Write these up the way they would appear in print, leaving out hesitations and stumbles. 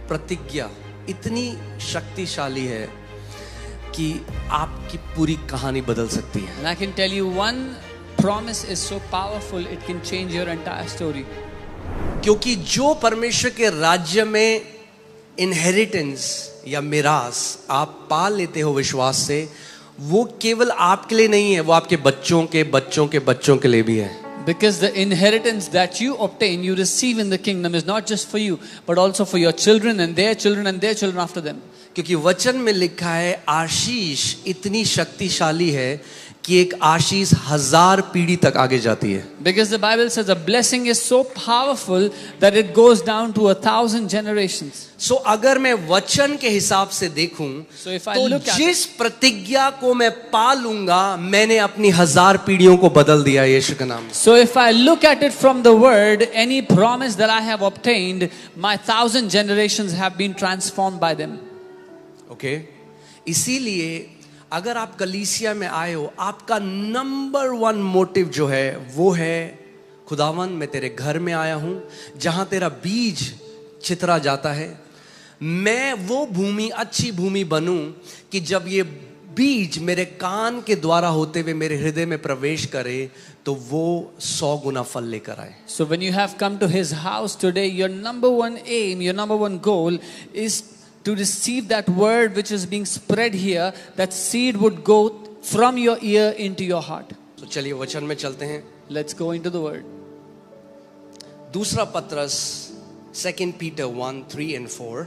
प्रतिज्ञा इतनी शक्तिशाली है कि आपकी पूरी कहानी बदल सकती है। And I can tell you one promise is so powerful it can change your entire story. क्योंकि जो परमेश्वर के राज्य में इनहेरिटेंस या मिरास आप पा लेते हो विश्वास से, वो केवल आपके लिए नहीं है, वो आपके बच्चों के बच्चों के बच्चों के लिए भी है। Because the inheritance that you obtain, you receive in the kingdom is not just for you, but also for your children and their children and their children after them. क्योंकि वचन में लिखा है आशीष इतनी शक्तिशाली है कि एक आशीष 1000 पीढ़ी तक आगे जाती है। Because the Bible says a blessing is so powerful that it goes down to 1000 generations. So अगर मैं वचन के हिसाब से देखूं, So if I तो look at जिस प्रतिज्ञा को मैं पा लूंगा, मैंने अपनी 1000 पीढ़ियों को बदल दिया यीशु के नाम में। So if I look at it from the word, any promise that I have obtained, my 1000 generations have been transformed by them. Okay, इसीलिए अगर आप कलीसिया में आए हो, आपका नंबर 1 मोटिव जो है वो है खुदावन मैं तेरे घर में आया हूं जहां तेरा बीज छितरा जाता है। मैं वो भूमि अच्छी भूमि बनूं कि जब ये बीज मेरे कान के द्वारा होते हुए मेरे हृदय में प्रवेश करे तो वो 100 गुना फल लेकर आए। So when you have come to his house today, your number one aim, your number one goal is to receive that word which is being spread here, that seed would go from your ear into your heart. तो चलिए वचन में चलते हैं। Let's go into the word. दूसरा पत्रस 2 Peter 1:3 and 4।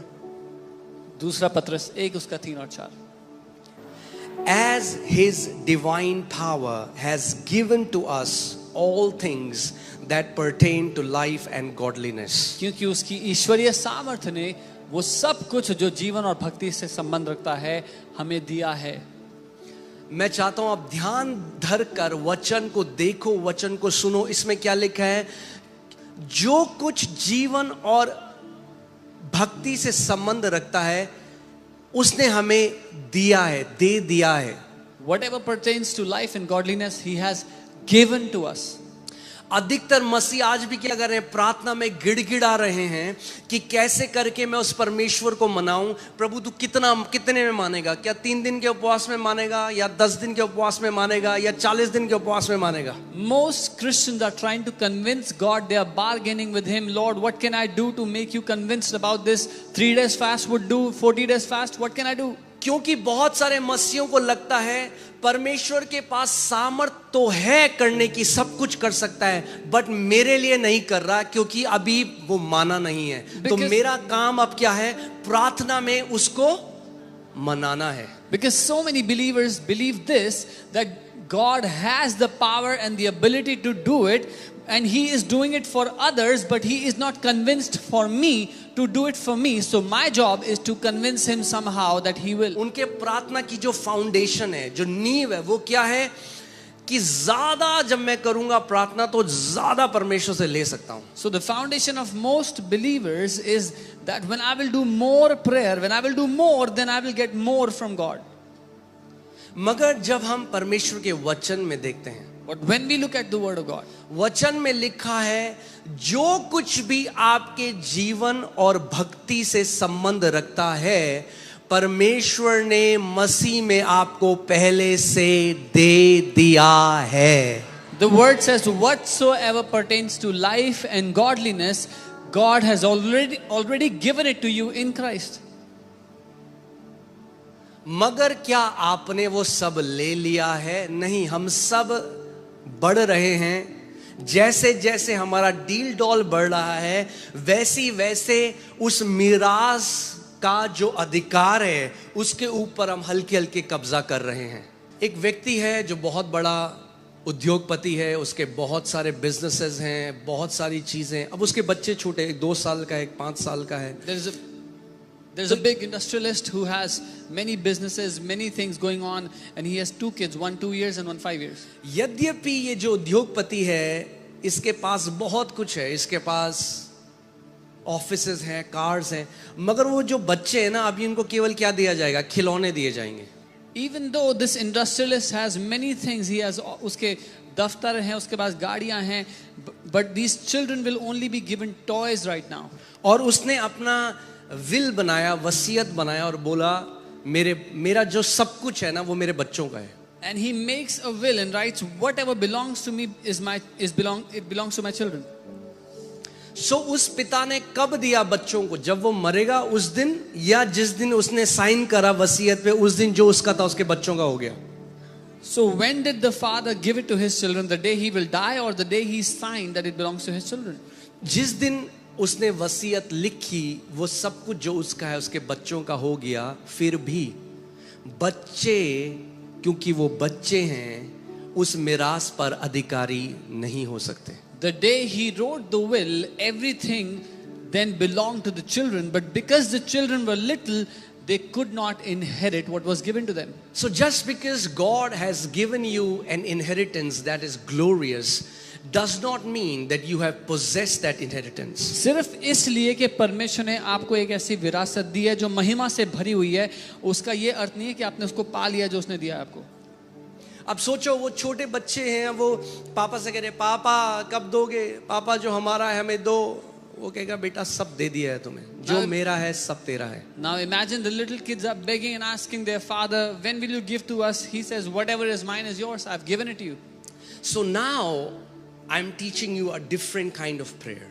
दूसरा पत्रस 1 उसका 3 और 4। As his divine power has given to us all things that pertain to life and godliness। क्योंकि उसकी ईश्वरीय सामर्थ्य ने वो सब कुछ जो जीवन और भक्ति से संबंध रखता है हमें दिया है। मैं चाहता हूं आप ध्यान धर कर वचन को देखो, वचन को सुनो। इसमें क्या लिखा है? जो कुछ जीवन और भक्ति से संबंध रखता है उसने हमें दिया है, दे दिया है। Whatever pertains to life and godliness, he has given to us. अधिकतर मसीह आज भी क्या कर रहे हैं? प्रार्थना में गिड़गिड़ा रहे हैं कि कैसे करके मैं उस परमेश्वर को मनाऊं। प्रभु तू कितने में मानेगा? क्या 3 दिन के उपवास में मानेगा, या 10 दिन के उपवास में मानेगा, या 40 दिन के उपवास में मानेगा? Most Christians are trying to convince God. They are bargaining with him. Lord, what can I do to make you convinced about this? 3 days fast would do, 40 days fast, what can I do? क्योंकि बहुत सारे मसीहों को लगता है परमेश्वर के पास सामर्थ तो है करने की, सब कुछ कर सकता है, बट मेरे लिए नहीं कर रहा क्योंकि अभी वो माना नहीं है। तो मेरा काम अब क्या है? प्रार्थना में उसको मनाना है। Because so many believers believe this, that God has the power and the ability to do it, and he is doing it for others, but he is not convinced for me to do it for me. So my job is to convince him somehow that he will. उनके प्रार्थना की जो foundation है, जो नींव है, वो क्या है कि ज्यादा जब मैं करूंगा प्रार्थना तो ज्यादा परमेश्वर से ले सकता हूं। So the foundation of most believers is that when I will do more prayer, when I will do more, then I will get more from God. मगर जब हम परमेश्वर के वचन में देखते हैं, But when we look at the word of God, वचन में लिखा है जो कुछ भी आपके जीवन और भक्ति से संबंध रखता है परमेश्वर ने मसीह में आपको पहले से दे दिया है। the word says whatsoever pertains to life and godliness, God has already given it to you in Christ. मगर क्या आपने वो सब ले लिया है? नहीं, हम सब बढ़ रहे हैं। जैसे जैसे हमारा डील डॉल बढ़ रहा है वैसी वैसे उस मिरास का जो अधिकार है उसके ऊपर हम हल्के हल्के कब्जा कर रहे हैं। एक व्यक्ति है जो बहुत बड़ा उद्योगपति है, उसके बहुत सारे बिजनेसेस हैं, बहुत सारी चीजें। अब उसके बच्चे छोटे, एक 2 साल का है, एक 5 साल का है। There's a big industrialist who has many businesses, many things going on, and he has 2 kids, one 2 years and one 5 years. यद्यपि ये जो उद्योगपति है इसके पास बहुत कुछ है, इसके पास ऑफिसेज हैं, कार्स हैं, मगर वो जो बच्चे हैं ना, अभी उनको केवल क्या दिया जाएगा? खिलौने दिए जाएंगे। Even though this industrialist has many things, he has उसके दफ्तर हैं, उसके पास गाड़ियां हैं, but these children will only be given toys right now. और उसने अपना विल बनाया, वसीयत बनाया और बोला मेरा जो सब कुछ है ना वो मेरे बच्चों का है. And he makes a will and writes, whatever belongs to me it belongs to my children. सो उस पिता ने कब दिया बच्चों को? जब वो मरेगा उस दिन, या जिस दिन उसने साइन करा वसीयत पे, उस दिन जो उसका था उसके बच्चों का हो गया. So when did the father give it to his children? The day he will die or the day he signed that it belongs to his children? जिस दिन उसने वसीयत लिखी वो सब कुछ जो उसका है उसके बच्चों का हो गया. फिर भी बच्चे, क्योंकि वो बच्चे हैं, उस मिरास पर अधिकारी नहीं हो सकते. The day he wrote the will, everything then belonged to the children, but because the children were little, they could not inherit what was given to them. So just because God has given you an inheritance that is glorious does not mean that you have possessed that inheritance. सिर्फ इसलिए कि परमेश्वर ने आपको एक ऐसी विरासत दी है जो महिमा से भरी हुई है, उसका ये अर्थ नहीं है कि आपने उसको पा लिया जो उसने दिया है आपको. अब सोचो वो छोटे बच्चे हैं, वो पापा से कह रहे पापा कब दोगे, पापा जो हमारा है हमें दो. वो कहेगा बेटा सब दे दिया है तुम्हें, जो मेरा है सब तेरा है. Now imagine the little kids are begging and asking their father, when will you give to us? He says, whatever is mine is yours, I've given it to you. So now I'm teaching you a different kind of prayer.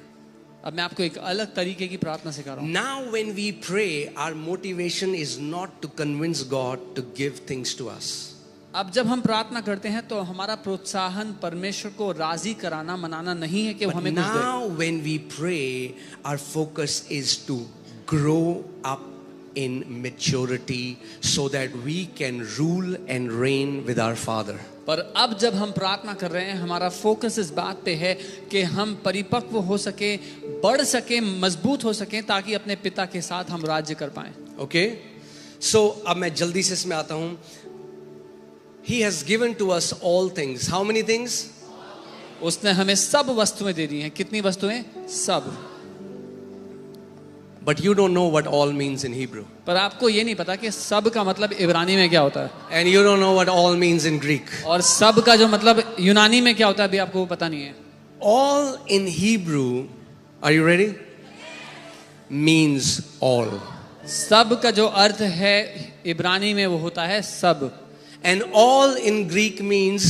अब मैं आपको एक अलग तरीके की प्रार्थना सिखा रहा हूँ. Now when we pray, our motivation is not to convince God to give things to us. अब जब हम प्रार्थना करते हैं तो हमारा प्रोत्साहन परमेश्वर को राजी कराना, मनाना नहीं है कि वो But हमें कुछ दे. now when we pray, our focus is to grow up in maturity so that we can rule and reign with our Father. पर अब जब हम प्रार्थना कर रहे हैं, हमारा फोकस इस बात पे है कि हम परिपक्व हो सके, बढ़ सके, मजबूत हो सके, ताकि अपने पिता के साथ हम राज्य कर पाएं. Okay? So अब मैं जल्दी से इसमें आता हूँ. He has given to us all things. How many things? उसने हमें सब वस्तुएं दे दी हैं. कितनी वस्तुएं? सब. But you don't know what all means in Hebrew. पर आपको ये नहीं पता कि सब का मतलब इब्रानी में क्या होता है. And you don't know what all means in Greek. और सब का जो मतलब यूनानी में क्या होता है अभी आपको वो पता नहीं है. All in Hebrew, are you ready? Means all. सब का जो अर्थ है इब्रानी में वो होता है सब. And all in Greek means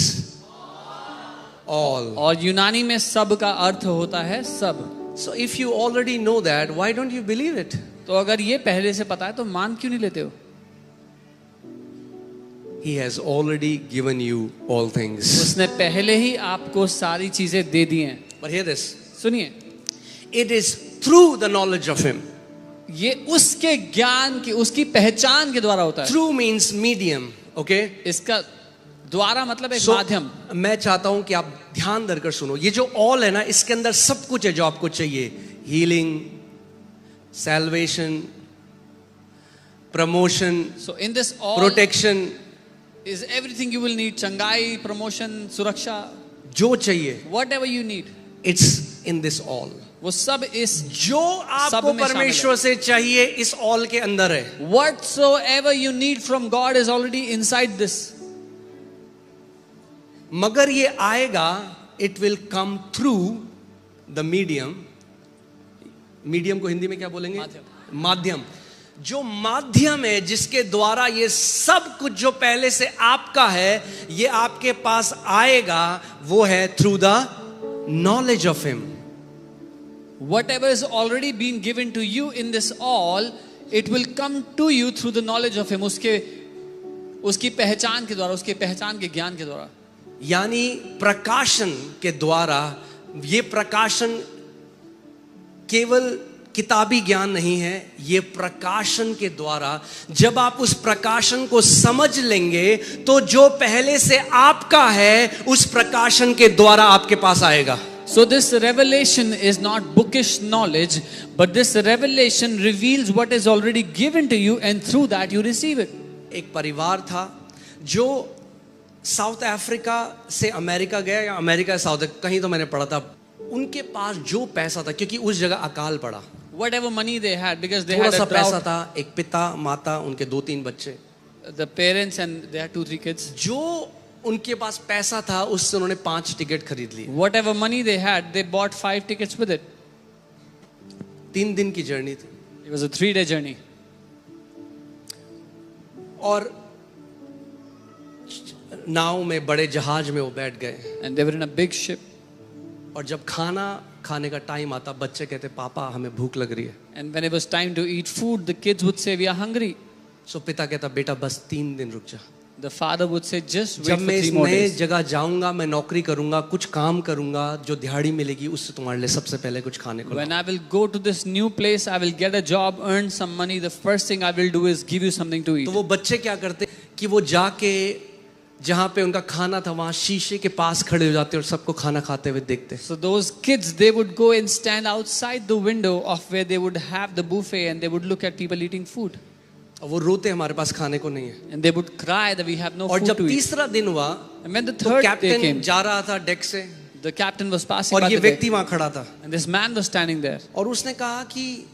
all. और यूनानी में सब का अर्थ होता है सब. So if you already know that, why don't you believe it? तो अगर ये पहले से पता है तो मान क्यों नहीं लेते हो? He has already given you all things. उसने पहले ही आपको सारी चीजें दे दी हैं. But hear this. सुनिए, It is through the knowledge of Him. ये उसके ज्ञान की, उसकी पहचान के द्वारा होता है. Through means medium. Okay? इसका द्वारा मतलब एक So, माध्यम. मैं चाहता हूं कि आप ध्यान देकर सुनो. ये जो all है ना, इसके अंदर सब कुछ है जो आपको चाहिए. Healing, salvation, promotion, So in this all protection, is everything you will need. चंगाई, promotion, सुरक्षा, जो चाहिए, whatever you need. it's in this all. वो सब इस जो आपको सब में शामिल परमेश्वर से चाहिए इस all के अंदर है. whatsoever you need from God is already inside this. मगर ये आएगा, it will come through the medium. Medium को हिंदी में क्या बोलेंगे? माध्यम. जो माध्यम है जिसके द्वारा ये सब कुछ जो पहले से आपका है ये आपके पास आएगा, वो है through the knowledge of Him. Whatever is already been given to you in this all, it will come to you through the knowledge of Him. उसकी पहचान के द्वारा, उसके पहचान के ज्ञान के द्वारा. यानी प्रकाशन के द्वारा. ये प्रकाशन केवल किताबी ज्ञान नहीं है, ये प्रकाशन के द्वारा जब आप उस प्रकाशन को समझ लेंगे तो जो पहले से आपका है उस प्रकाशन के द्वारा आपके पास आएगा. So this revelation is not bookish knowledge, but this revelation reveals what is already given to you, and through that you receive it. एक परिवार था जो साउथ अफ्रीका से अमेरिका गया या अमेरिका से साउथ, कहीं तो मैंने पढ़ा था. उनके पास जो पैसा था, क्योंकि उस जगह अकाल पड़ा, Whatever money they had, because they थोड़ा had सा a पैसा drought, था. एक पिता, माता, उनके 2-3 बच्चे. the parents and they had 2-3 kids. जो उनके पास पैसा था उससे उन्होंने 5 टिकट खरीद ली. Whatever money they had, they bought 5 tickets with it. 3 दिन की जर्नी थी. It was a 3-day journey. और नाव में, बड़े जहाज में वो बैठ गए। And they were in a big ship. और जब खाना खाने का टाइम आता, बच्चे कहते पापा हमें भूख लग रही है। And when it was time to eat food, the kids would say, we are hungry. सो पिता कहता बेटा बस 3 दिन रुक जा। The father would say, just wait जब for मैं इस 3 more नए days. जगह जाऊंगा, मैं नौकरी करूंगा, कुछ काम करूंगा, जो दिहाड़ी मिलेगी उससे तुम्हारे लिए सबसे पहले कुछ खाने को When I will go to this new place, I will get a job, earn some money. The first thing I will do is give you something to eat. तो वो बच्चे क्या करते कि वो जाके जहाँ पे उनका खाना था वहां शीशे के पास खड़े हो जाते और सबको खाना खाते हुए देखते। So those kids, they would go and stand outside the window of where they would have the buffet, and they would look at people eating food. और वो रोते हमारे पास खाने को नहीं है। And they would cry that we have no और food जब to eat. तीसरा दिन हुआ And when the तो third day कैप्टन came, जा रहा था डेक से the captain was passing और by ये the deck, व्यक्ति वहां खड़ा था and this man was standing there. और उसने कहा कि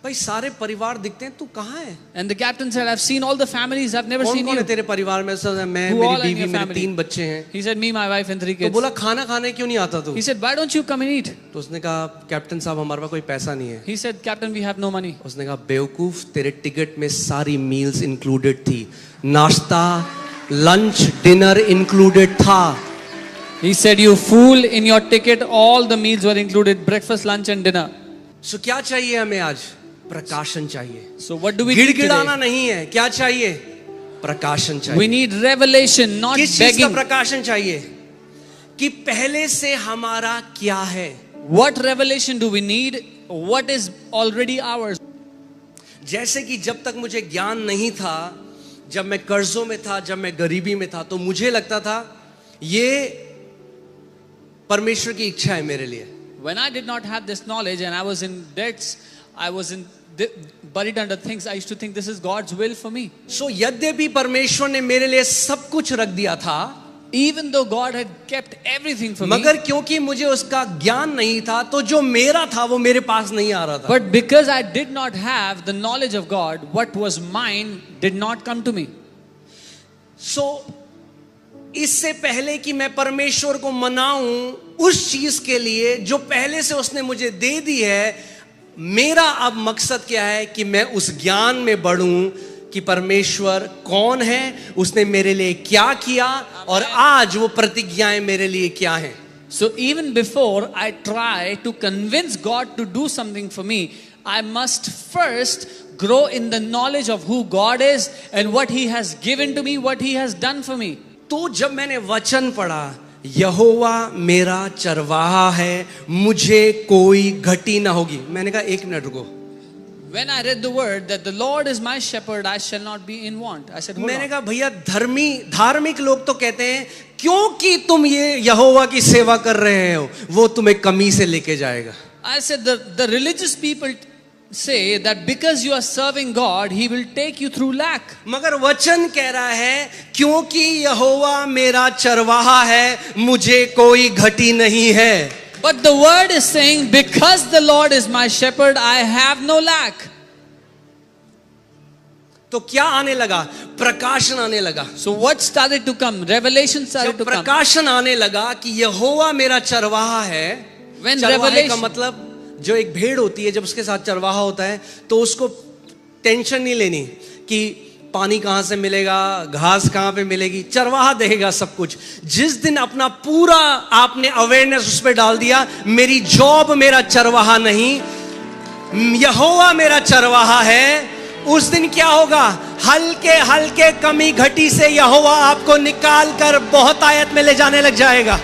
भाई सारे परिवार दिखते हैं, तू कहाँ है? And the captain said, I've seen all the families, I've never कौन seen कौन है you. तेरे परिवार में? सब मैं, Who मेरी all are in बीवी, your मेरे family? 3 बच्चे हैं। He said, me, my wife and 3 तो kids. बोला खाना खाने क्यों नहीं आता तू? He said, why don't you come and eat? तो उसने कहा कैप्टन साहब हमारे पास कोई पैसा नहीं है। He said, Captain, we have no money. उसने कहा बेवकूफ, तेरे टिकट में सारी मील्स इंक्लूडेड थी, नाश्ता, लंच, डिनर इंक्लूडेड था। He said, you fool, in your ticket all the meals were included, breakfast, lunch and dinner. सो क्या चाहिए हमें आज? प्रकाशन चाहिए। So what do we need गिड़गिड़ाना today? नहीं है, क्या चाहिए? प्रकाशन We चाहिए। need revelation, not किस चीज का begging. प्रकाशन चाहिए? कि पहले से हमारा क्या है? What revelation do we need? What is already ours? जैसे कि जब तक मुझे ज्ञान नहीं था, जब मैं कर्जों में था, जब मैं गरीबी में था, तो मुझे लगता था ये परमेश्वर की इच्छा है मेरे लिए। When I did not have this knowledge and I was in debts, I was buried under things, I used to think this is God's will for me. सो यद्यपि परमेश्वर ने मेरे लिए सब कुछ रख दिया था, Even though God had kept everything for me, मगर क्योंकि मुझे उसका ज्ञान नहीं था, तो जो मेरा था वो मेरे पास नहीं आ रहा था। but because I did not have the knowledge of God, what was mine did not come to me. सो इससे पहले कि मैं परमेश्वर को मनाऊं उस चीज के लिए जो पहले से उसने मुझे दे दी है, मेरा अब मकसद क्या है कि मैं उस ज्ञान में बढ़ूं कि परमेश्वर कौन है, उसने मेरे लिए क्या किया और आज वो प्रतिज्ञाएं मेरे लिए क्या हैं। So even before I try to convince God to do something for me, I must first grow in the knowledge of who God is and what He has given to me, what He has done for me. तो जब मैंने वचन पढ़ा, यहोवा मेरा चरवाहा है, मुझे कोई घटी ना होगी, मैंने कहा 1 मिनट रुको। When I read the word that the Lord is my shepherd, I shall not be in want. I said, hold मैंने on. कहा भैया धार्मिक लोग तो कहते हैं क्योंकि तुम ये यहोवा की सेवा कर रहे हो, वो तुम्हें कमी से लेके जाएगा। I said, the religious people say that because you are serving God, He will take you through lack. मगर वचन कह रहा है क्योंकि यहोवा मेरा चरवाहा है, मुझे कोई घटी नहीं है। But the word is saying, because the Lord is my shepherd, I have no lack. तो क्या आने लगा? प्रकाशन आने लगा। So what started to come? Revelation started जब to come. प्रकाशन आने लगा कि यहोवा मेरा चरवाहा है, When चरवाहे का revelation, मतलब जो एक भेड़ होती है, जब उसके साथ चरवाहा होता है तो उसको टेंशन नहीं लेनी कि पानी कहां से मिलेगा, घास कहां पे मिलेगी, चरवाहा देगा सब कुछ। जिस दिन अपना पूरा आपने अवेयरनेस उस पर डाल दिया, मेरी जॉब मेरा चरवाहा नहीं, यहोवा मेरा चरवाहा है, उस दिन क्या होगा? हल्के हल्के कमी घटी से यहोवा आपको निकाल कर बहुत आयत में ले जाने लग जाएगा।